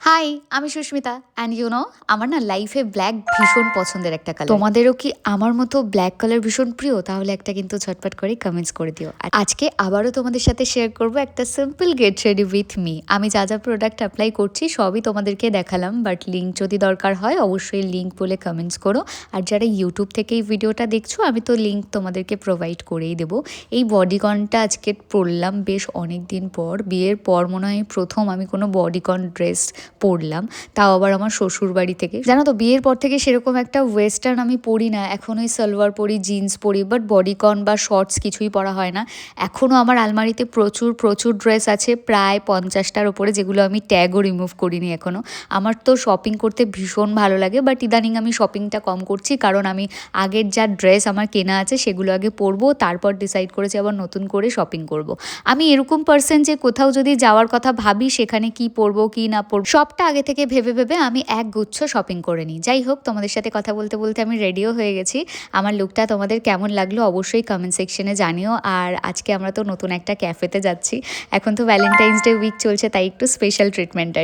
High, আমি Susmita and আমার না লাইফে ব্ল্যাক ভীষণ পছন্দের একটা কালার। তোমাদেরও কি আমার মতো ব্ল্যাক কালার ভীষণ প্রিয়? তাহলে একটা কিন্তু ঝটপট করে কমেন্টস করে দিও। আর আজকে আবারও তোমাদের সাথে শেয়ার করব একটা simple get ready with me. আমি যা যা প্রোডাক্ট অ্যাপ্লাই করছি সবই তোমাদেরকে দেখালাম, বাট লিঙ্ক যদি দরকার হয় অবশ্যই লিঙ্ক বলে কমেন্টস করো। আর যারা ইউটিউব থেকে এই ভিডিওটা দেখছো আমি তো লিঙ্ক তোমাদেরকে প্রোভাইড করেই দেবো। এই বডিকনটা আজকে পরলাম বেশ অনেক দিন পর, বিয়ের পর মনে হয় প্রথম আমি কোনো বডিকন ড্রেস পরলাম, তাও আবার আমার শ্বশুর বাড়ি থেকে। জানো তো বিয়ের পর থেকে সেরকম একটা ওয়েস্টার্ন আমি পরি না, এখন ওই সালোয়ার পরি, জিন্স পরি, বাট বডিকন বা শর্টস কিছুই পরা হয় না। এখনও আমার আলমারিতে প্রচুর প্রচুর ড্রেস আছে, প্রায় 50টার ওপরে, যেগুলো আমি ট্যাগও রিমুভ করিনি এখনও। আমার তো শপিং করতে ভীষণ ভালো লাগে, বাট ইদানিং আমি শপিংটা কম করছি, কারণ আমি আগের যা ড্রেস আমার কেনা আছে সেগুলো আগে পরবো, তারপর ডিসাইড করেছি আবার নতুন করে শপিং করব। আমি এরকম পার্সন যে কোথাও যদি যাওয়ার কথা ভাবি সেখানে কি পরবো কি না পরবো সবটা আগে থেকে ভেবে ভেবে আমি এক গুচ্ছ শপিং করে নিই। যাই হোক, তোমাদের সাথে কথা বলতে বলতে আমি রেডিও হয়ে গেছি। আমার লুকটা তোমাদের কেমন লাগলো অবশ্যই কমেন্ট সেকশনে জানিও। আর আজকে আমরা তো নতুন একটা ক্যাফেতে যাচ্ছি। এখন তো ভ্যালেন্টাইন্স ডে উইক চলছে, তাই একটু স্পেশাল ট্রিটমেন্ট আর